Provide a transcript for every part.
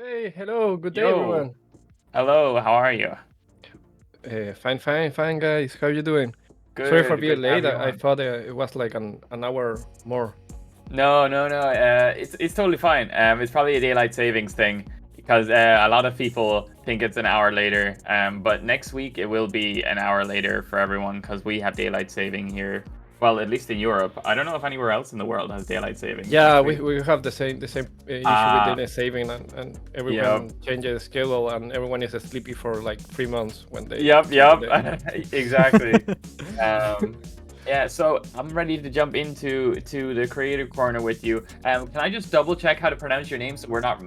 Hey, hello, good day, Yo, everyone. hello, how are you? Fine, guys. How you doing? Sorry for Good, being good to have late. you I on. thought it was like an hour more. No. It's totally fine. It's probably a daylight savings thing because a lot of people think it's an hour later. But next week it will be an hour later for everyone because we have daylight saving here. Well, at least in Europe. I don't know if anywhere else in the world has daylight savings Yeah, next we, week. we have the same issue with Ah, data saving, and yep, everyone changes schedule, and everyone is sleepy for like 3 months when they change yep, the exactly. day. Um, yeah, so I'm ready to jump into the creative corner with you. Can I just double check how to pronounce your name so we're not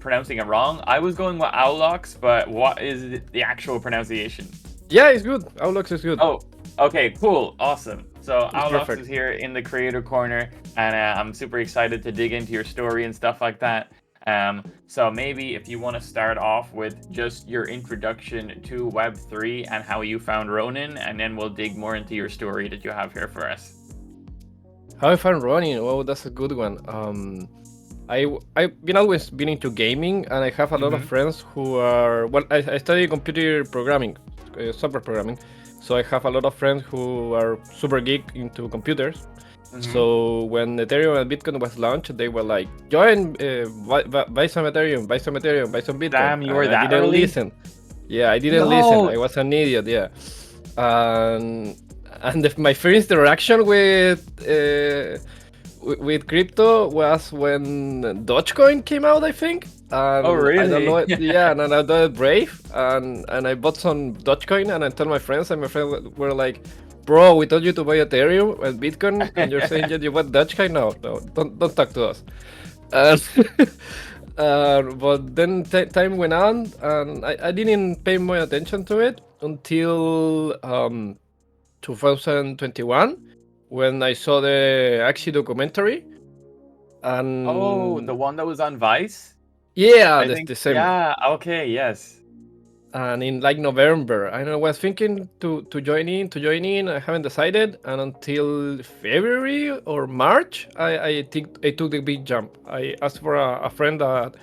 pronouncing it wrong? I was going with Aulox, but what is the actual pronunciation? Yeah, it's good. Outlook is good. Oh, okay, cool, awesome. So It's Aulox is perfect. here in the creator corner, and I'm super excited to dig into your story and stuff like that. So maybe if you want to start off with just your introduction to Web3 and how you found Ronin, and then we'll dig more into your story that you have here for us. How I found running? Well, that's a good one. I've been always been into gaming, and I have a lot of Mm-hmm. friends who are well. I study computer programming, software programming, so I have a lot of friends who are super geek into computers. Mm-hmm. So when Ethereum and Bitcoin was launched, they were like, "Join, buy some Ethereum, buy some Ethereum, buy some Bitcoin," Damn, you were and I that didn't early? listen. Yeah, I didn't listen. No. I was an idiot. Yeah, and my first interaction with crypto was when Dogecoin came out, I think. Oh, And I don't know really? it. Yeah, and I did Brave, and I bought some Dogecoin, and I told my friends, and my friends were like, "Bro, we told you to buy Ethereum and Bitcoin, and you're saying that you bought Dogecoin? No, don't talk to us." And but then time went on, and I didn't pay more attention to it until 2021 when I saw the Axie documentary. Oh, the And one that was on Vice? yeah, I that's think. the same. Yeah, okay, yes. And in like November, I was thinking to join in. I haven't decided, and until February or March, I think I took the big jump. I asked for a friend that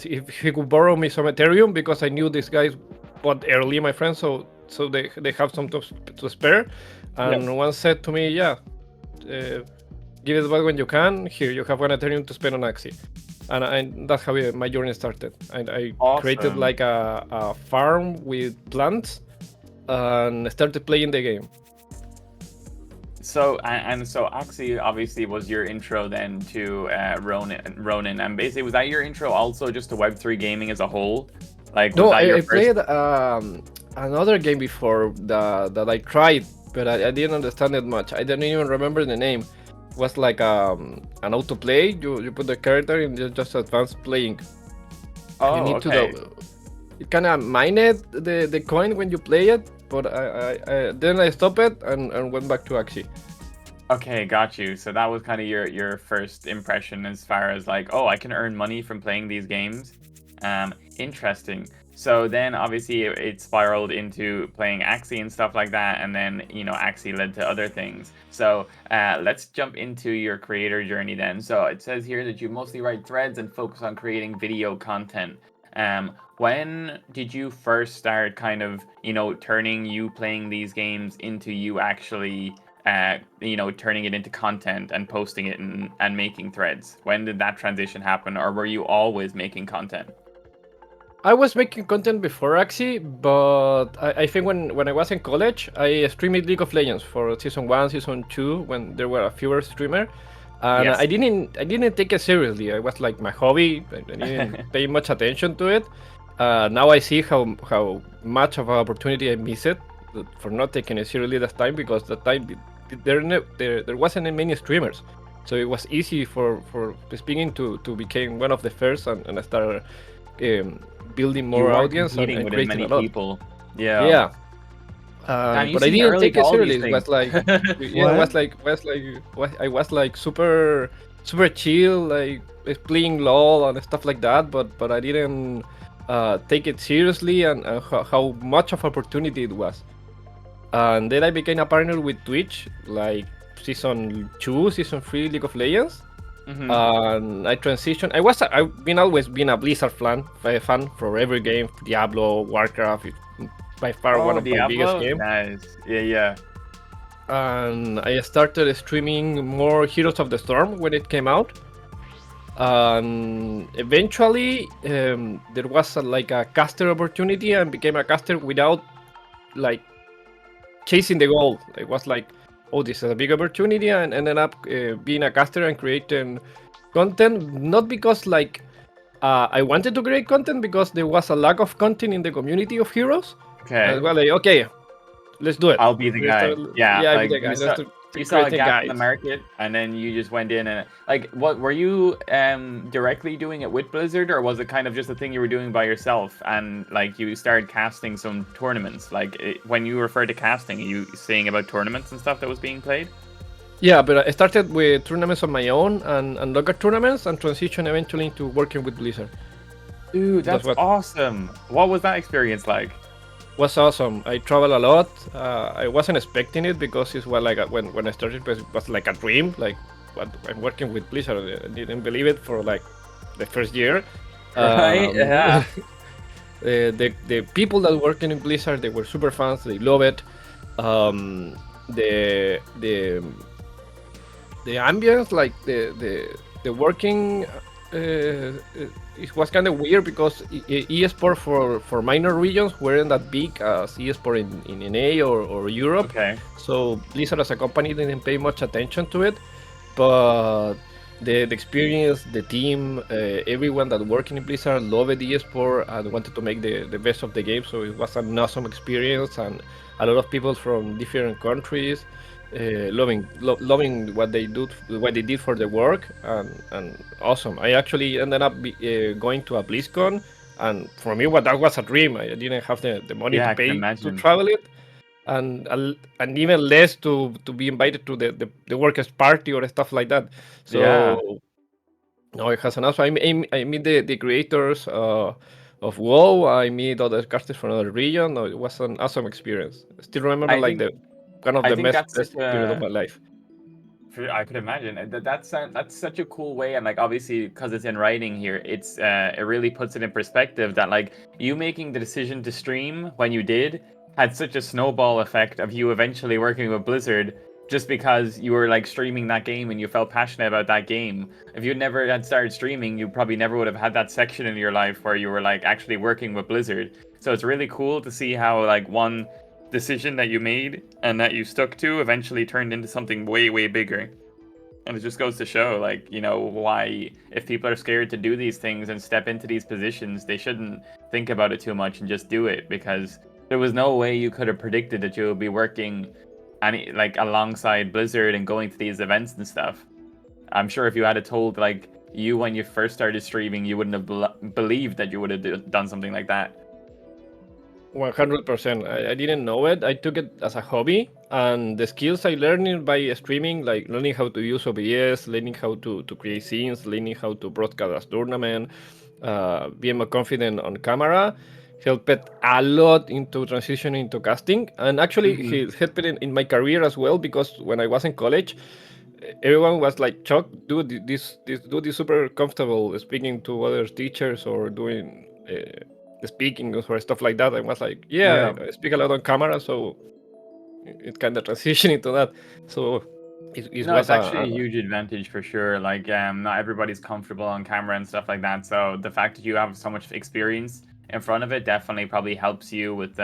if he could borrow me some Ethereum, because I knew these guys bought early, my friends, so they have some to spare. Yep. And one said to me, "Yeah, uh, give it back when you can. Here, you have one Ethereum to spend on Axie." And that's how my journey started. I created Awesome. like a farm with plants and started playing the game. So so Axie obviously was your intro then to Ronin, and basically was that your intro also just to Web3 gaming as a whole? Like, was No, that your I first? played another game before that I tried, but I didn't understand it much. I didn't even remember the name. It was like an autoplay. You put the character and you just advance playing, and you Oh, need to okay. it kind of mine it the coin when you play it. But then I stopped it and went back to Axie. Okay, got you. So that was kind of your first impression as far as like, oh, I can earn money from playing these games. Interesting. So then obviously it spiraled into playing Axie and stuff like that, and then Axie led to other things. So let's jump into your creator journey then. So it says here that you mostly write threads and focus on creating video content. When did you first start kind of turning you playing these games into you actually turning it into content and posting it and making threads? When did that transition happen, or were you always making content? I was making content before Axie, but I think when I was in college, I streamed League of Legends for season one, season two, when there were a fewer streamer, and Yes. I didn't take it seriously. I was like my hobby. I didn't pay much attention to it. Now I see how much of an opportunity I missed it for not taking it seriously that time, because that time there wasn't many streamers, so it was easy for speaking to become one of the first, and I started um, building You more weren't audience competing and with as creating a many lot. people. Yeah. Yeah, Damn, you but I seem didn't early take to it all these seriously. It things. was like, yeah, it What? I was like super chill, like playing LOL and stuff like that. But I didn't take it seriously, and how much of opportunity it was. And then I became a partner with Twitch, like season two, season three, League of Legends. And I transitioned. I've been always been a Blizzard fan for every game. Diablo, Warcraft, by far one Oh, of my biggest Diablo? games. Nice. Yeah, yeah. And I started streaming more Heroes of the Storm when it came out. And eventually, there was like a caster opportunity, and became a caster without like chasing the goal. It was like, oh, this is a big opportunity, and ended up being a caster and creating content. Not because like I wanted to create content, because there was a lack of content in the community of heroes. And Okay. well, like, okay, let's do it. I'll be the Let's guy. start, Yeah, yeah, I'll be like the guy. Let's start you saw a creating gap in the guides. market, and then you just went in and like, what were you directly doing it with Blizzard, or was it kind of just a thing you were doing by yourself, and like you started casting some tournaments? Like when you refer to casting, are you saying about tournaments and stuff that was being played? Yeah, but I started with tournaments of my own, and local tournaments, and transitioned eventually into working with Blizzard. Dude, That's that's what awesome. What was that experience like? was awesome. I travel a lot. I wasn't expecting it, because it's what like when I started, it was like a dream. Like, what I'm working with Blizzard. I didn't believe it for like the first year. Right? Um, Yeah. the people that working in Blizzard, they were super fans. They love it. Um, the the the ambience, like the working, it was kind of weird, because eSport for minor regions weren't that big as eSport in NA or Europe. Okay. So Blizzard as a company didn't pay much attention to it, but the experience, the team, everyone that working in Blizzard loved the eSport and wanted to make the best of the game. So it was an awesome experience, and a lot of people from different countries loving what they did for the work, and awesome. I actually ended up going to a BlizzCon, and for me, that was a dream. I didn't have the money Yeah, to I can pay to imagine. travel it, and even less to be invited to the workers party or stuff like that. Yeah. So no, it has an awesome. I meet the creators of WoW. I meet other casters from other region. No, it was an awesome experience. I still remember I like think the one of I the think that's such best period of a my life. I could imagine that's such a cool way, and like obviously because it's in writing here, it really puts it in perspective that like you making the decision to stream when you did had such a snowball effect of you eventually working with Blizzard just because you were like streaming that game and you felt passionate about that game. If you never had started streaming, you probably never would have had that section in your life where you were like actually working with Blizzard. So it's really cool to see how like one decision that you made and that you stuck to eventually turned into something way, way bigger. And it just goes to show, like, why if people are scared to do these things and step into these positions, they shouldn't think about it too much and just do it, because there was no way you could have predicted that you would be working alongside Blizzard and going to these events and stuff. I'm sure if you had told like you when you first started streaming, you wouldn't have believed that you would have done something like that. 100%. I didn't know it. I took it as a hobby, and the skills I learned by streaming, like learning how to use OBS, learning how to create scenes, learning how to broadcast a tournament, being more confident on camera, helped a lot into transitioning into casting, and actually Mm-hmm. it helped in my career as well, because when I was in college, everyone was like, "Chuck, dude, this dude is super comfortable speaking to other teachers or doing speaking or stuff like that." I was like, "Yeah, Yeah. I speak a lot on camera," so it kind of transitioned into that. So it No, was it's actually a huge advantage for sure. Like, not everybody's comfortable on camera and stuff like that. So the fact that you have so much experience in front of it definitely probably helps you with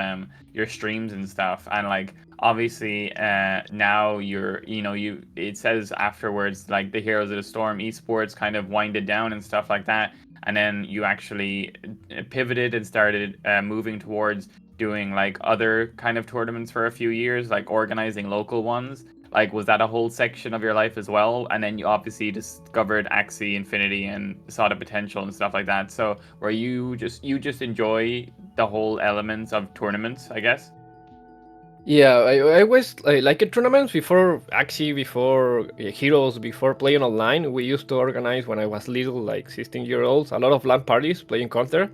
your streams and stuff. And like, obviously, now it says afterwards like the Heroes of the Storm esports kind of winded down and stuff like that. And then you actually pivoted and started moving towards doing like other kind of tournaments for a few years, like organizing local ones. Like, was that a whole section of your life as well? And then you obviously discovered Axie Infinity and saw the potential and stuff like that. So were you just enjoy the whole elements of tournaments, I guess? Yeah, I always like tournaments before Axie, before Heroes, before playing online. We used to organize when I was little, like 16-year-olds, a lot of LAN parties playing Counter.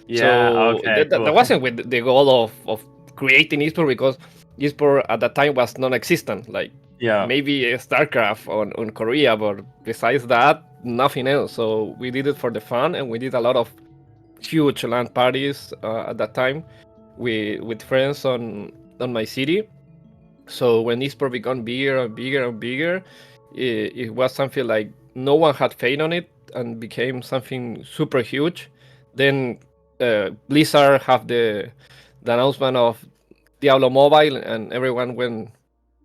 Yeah, So okay, that cool. wasn't with the goal of creating esport, because esport at that time was non-existent. Like Yeah. maybe StarCraft on Korea, but besides that, nothing else. So we did it for the fun, and we did a lot of huge LAN parties at that time with friends on my city. So when esports became bigger and bigger and bigger, it was something like no one had faith on it and became something super huge. Then Blizzard have the announcement of Diablo Mobile, and everyone went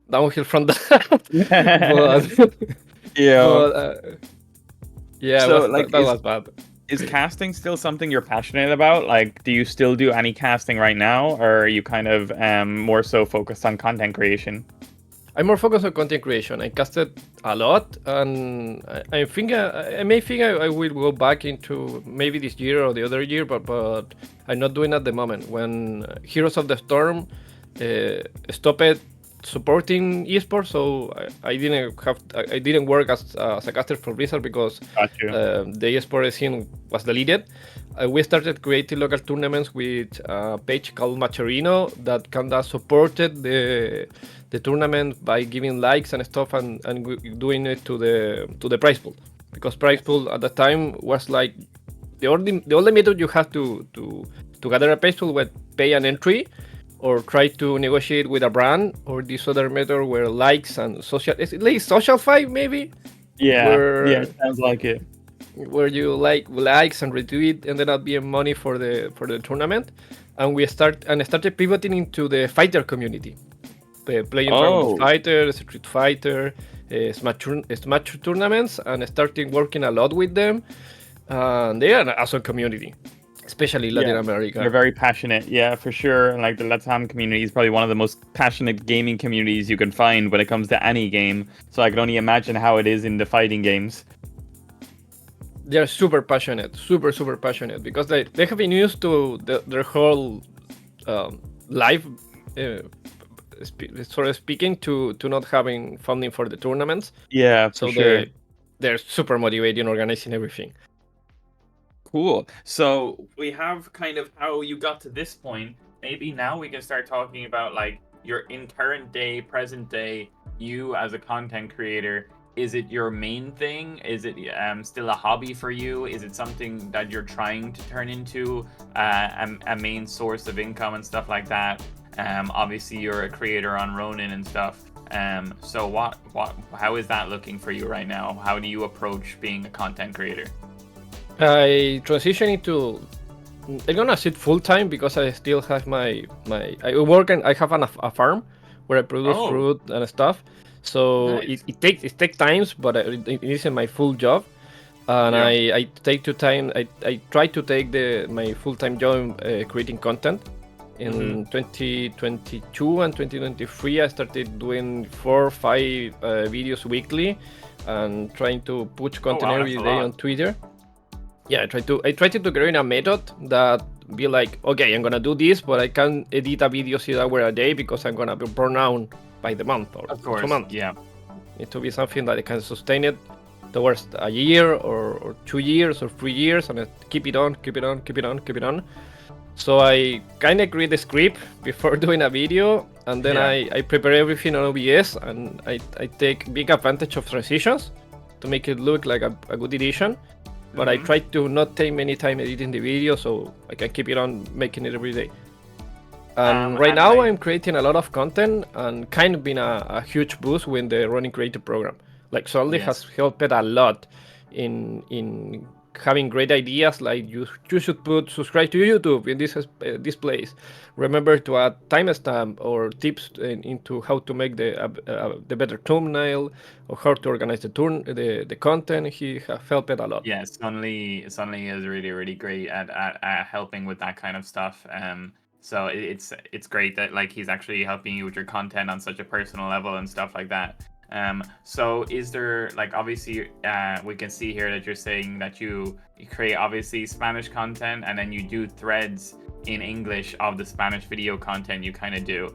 downhill from that. but Yeah. but yeah, So, that was bad. is casting still something you're passionate about? Like, do you still do any casting right now, or are you kind of more so focused on content creation? I'm more focused on content creation. I casted a lot, and I think I may think I will go back into maybe this year or the other year, but I'm not doing at the moment. When Heroes of the Storm stopped supporting esports, so I didn't work as a caster for Blizzard because the esports scene was deleted. We started creating local tournaments with a page called Macherino that kind of supported the tournament by giving likes and stuff and doing it to the prize pool, because prize pool at the time was like the only method you have to gather a prize pool was pay an entry or try to negotiate with a brand, or this other method where likes and social fight maybe. Yeah, sounds like it. Where you likes and retweet ended up being money for the tournament, and we started pivoting into the fighter community, playing Dragon Ball Fighter, Street Fighter, Smash tournaments, and starting working a lot with them. And they are an awesome community, especially Latin America. They're very passionate, yeah, for sure. And like the Latam community is probably one of the most passionate gaming communities you can find when it comes to any game. So I can only imagine how it is in the fighting games. They're super passionate, super passionate, because they have been used to their whole life, sort of speaking, to not having funding for the tournaments. Yeah, for sure. They're super motivating, organizing everything. Cool. So we have kind of how you got to this point. Maybe now we can start talking about like your in current day, present day, you as a content creator. Is it your main thing? Is it still a hobby for you? Is it something that you're trying to turn into a main source of income and stuff like that? Obviously, you're a creator on Ronin and stuff. So how is that looking for you right now? How do you approach being a content creator? I transitioned into. I'm gonna sit full time because I still have I work and I have a farm where I produce fruit and stuff. So nice. it takes times, but it isn't my full job, and I take time. I try to take my full-time job creating content. In 2022 and 2023, I started doing 4 or 5 videos weekly, and trying to push content every day on Twitter. Yeah, I try to create a method that be like, okay, I'm gonna do this, but I can't edit a video 6 hours a day because I'm gonna be burned out by the month or 2 months. Yeah, it to be something that I can sustain it towards a year or 2 years or 3 years, and keep it on. So I kind of create the script before doing a video, and then I prepare everything on OBS, and I take big advantage of transitions to make it look like a good edition. But I try to not take many time editing the video, so I can keep it on making it every day. Right now I'm creating a lot of content, and kind of been a huge boost with the Running Creator program. Like Solid has helped a lot in having great ideas, like you should subscribe to YouTube in this place. Remember to add timestamp or tips into how to make the better thumbnail, or how to organize the content. He has helped a lot. Yeah, Sunny is really, really great at helping with that kind of stuff. So it's great that like he's actually helping you with your content on such a personal level and stuff like that. So is there, like, obviously we can see here that you're saying that you create obviously Spanish content, and then you do threads in English of the Spanish video content you kind of do.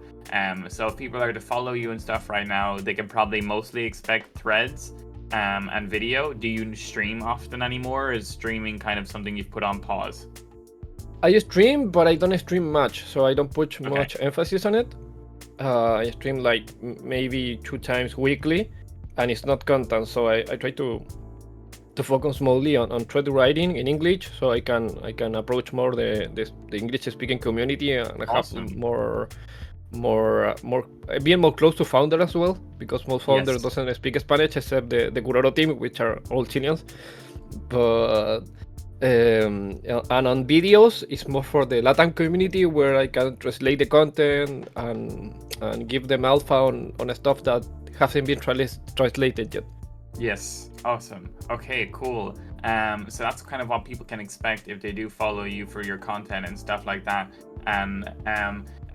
So if people are to follow you and stuff right now, they can probably mostly expect threads and video. Do you stream often anymore, or is streaming kind of something you've put on pause? I stream, but I don't stream much, so I don't put much emphasis on it. I stream like maybe 2 times weekly, and it's not content. So I try to focus mostly on thread writing in English, so I can approach more the English speaking community and have Awesome. more being more close to founder as well, because most founders Yes. doesn't speak Spanish except the Guroro team, which are all Chileans. But and on videos it's more for the Latin community, where I can translate the content and give them alpha on stuff that hasn't been translated yet. Yes, awesome. Okay, cool. So that's kind of what people can expect if they do follow you for your content and stuff like that. And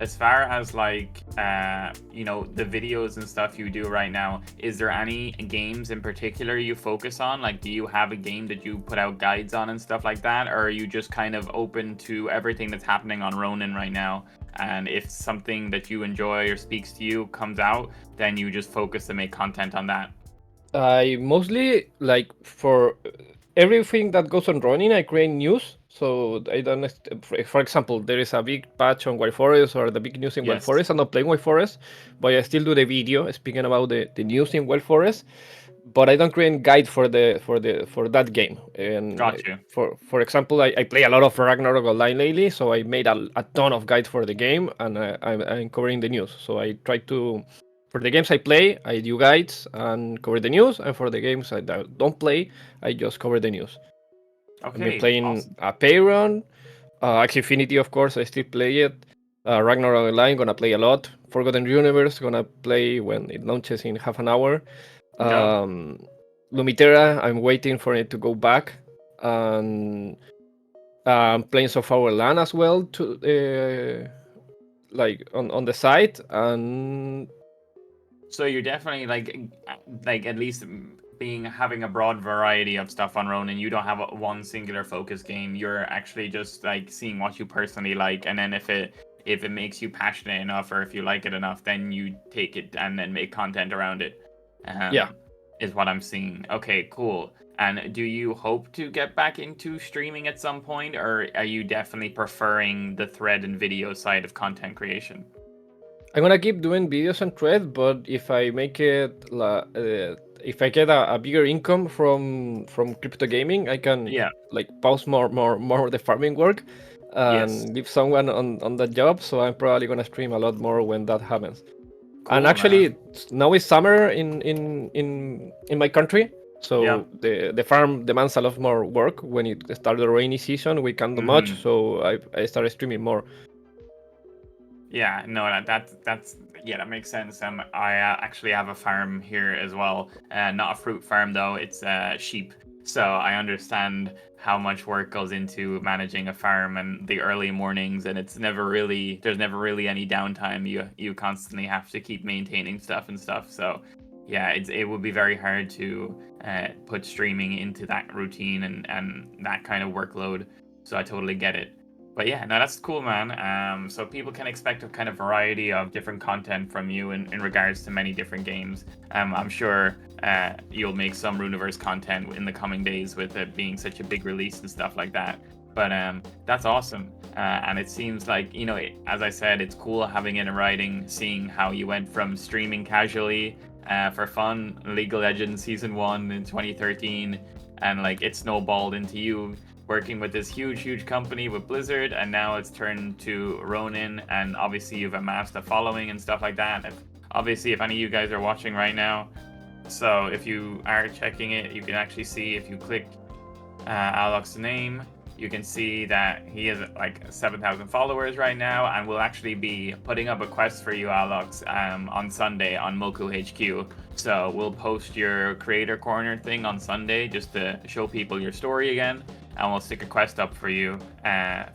as far as like the videos and stuff you do right now, is there any games in particular you focus on? Like, do you have a game that you put out guides on and stuff like that, or are you just kind of open to everything that's happening on Ronin right now? And if something that you enjoy or speaks to you comes out, then you just focus and make content on that. I mostly like for everything that goes on running, I create news. So I don't, for example, there is a big patch on White Forest or the big news in White Yes. Forest. I'm not playing White Forest, but I still do the video speaking about the news in White Forest. But I don't create guide for that game. And Got you. for example, I play a lot of Ragnarok Online lately, so I made a ton of guides for the game, and I'm covering the news. So I try to, for the games I play, I do guides and cover the news, and for the games I don't play, I just cover the news. I've been Okay, playing awesome. Payron, Axie Infinity, of course, I still play it. Ragnarok Online, gonna play a lot. Forgotten Universe, gonna play when it launches in half an hour. Yep. Um, Lumitera, I'm waiting for it to go back. And Plains of Our Land as well, to like on the site. And So you're definitely like at least being having a broad variety of stuff on Ronin. You don't have one singular focus game. You're actually just like seeing what you personally like, and then if it makes you passionate enough, or if you like it enough, then you take it and then make content around it. yeah, Is what I'm seeing. Okay, cool. And do you hope to get back into streaming at some point, or are you definitely preferring the thread and video side of content creation? I'm gonna keep doing videos on Thread, but if I make it, if I get a bigger income from crypto gaming, I can Yeah. like pause more of the farming work Yes. and leave someone on that job. So I'm probably gonna stream a lot more when that happens. And Cool, man. actually, now it's summer in my country, Yeah. so the farm demands a lot more work. When it starts the rainy season, we can't do much, Mm-hmm. so I started streaming more. Yeah, no, that's yeah, that makes sense. I actually have a farm here as well. Not a fruit farm though; it's sheep. So I understand how much work goes into managing a farm and the early mornings, and there's never really any downtime. You constantly have to keep maintaining stuff and stuff. So yeah, it would be very hard to put streaming into that routine and that kind of workload. So I totally get it. But yeah, no, that's cool, man. So people can expect a kind of variety of different content from you in regards to many different games. I'm sure you'll make some Runiverse content in the coming days with it being such a big release and stuff like that. But that's awesome. And it seems like, as I said, it's cool having it in writing, seeing how you went from streaming casually for fun, League of Legends Season 1 in 2013, and like it snowballed into you working with this huge company with Blizzard, and now it's turned to Ronin, and obviously you've amassed a following and stuff like that. Obviously, if any of you guys are watching right now, so if you are checking it, you can actually see if you click Aulox's name, you can see that he has like 7,000 followers right now, and we'll actually be putting up a quest for you, Aulox, on Sunday on Moku HQ. So we'll post your creator corner thing on Sunday just to show people your story again, and we'll stick a quest up for you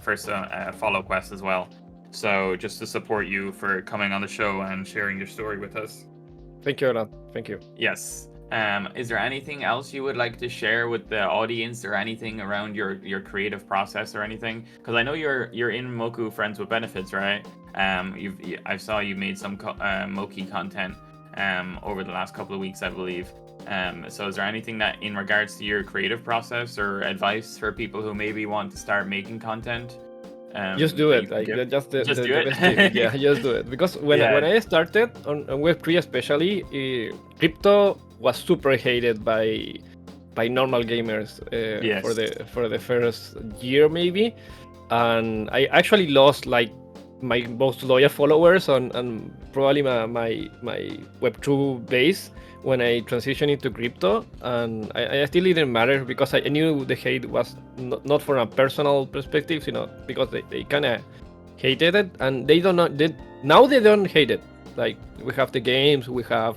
for some follow quest as well. So just to support you for coming on the show and sharing your story with us. Thank you, Alan. Thank you. Yes. Is there anything else you would like to share with the audience, or anything around your creative process or anything? Because I know you're in Moku Friends with Benefits, right? I saw you made some Moki content over the last couple of weeks, I believe. So is there anything that in regards to your creative process or advice for people who maybe want to start making content Just do that it. you can Like give? just the, Just the, do the it. best tip. Yeah, just do it. Because when Yeah. when I started on Web3 especially, crypto was super hated by normal gamers Yes. for the first year maybe, and I actually lost like my most loyal followers and probably my Web2 base when I transitioned into crypto, and I still didn't matter because I knew the hate was not from a personal perspective, because they kind of hated it, and they don't know. Now they don't hate it. Like we have the games, we have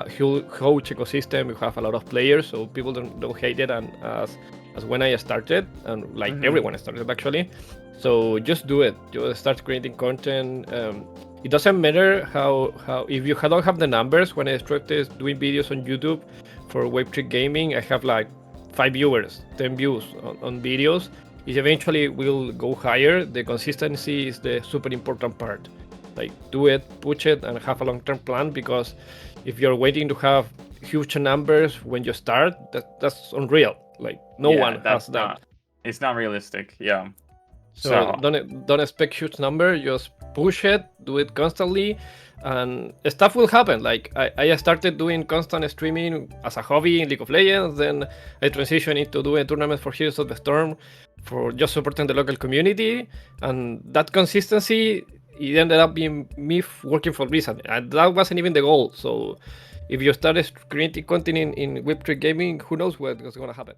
huge ecosystem, we have a lot of players, so people don't hate it, and as when I started, and like everyone started actually. So just do it. Just start creating content. It doesn't matter how if you don't have the numbers. When I started doing videos on YouTube for Web3 gaming, I have like 5 viewers, 10 views on videos. It eventually will go higher. The consistency is the super important part. Like do it, push it, and have a long-term plan, because if you're waiting to have huge numbers when you start, that's unreal. Like no one has that. It's not realistic. Yeah. So don't expect huge number. Just push it, do it constantly, and stuff will happen. Like I started doing constant streaming as a hobby in League of Legends. Then I transitioned into doing tournaments for Heroes of the Storm, for just supporting the local community, and that consistency, it ended up being me working for Blizzard, and that wasn't even the goal. So if you start creating content in Web3 gaming, who knows what's gonna happen.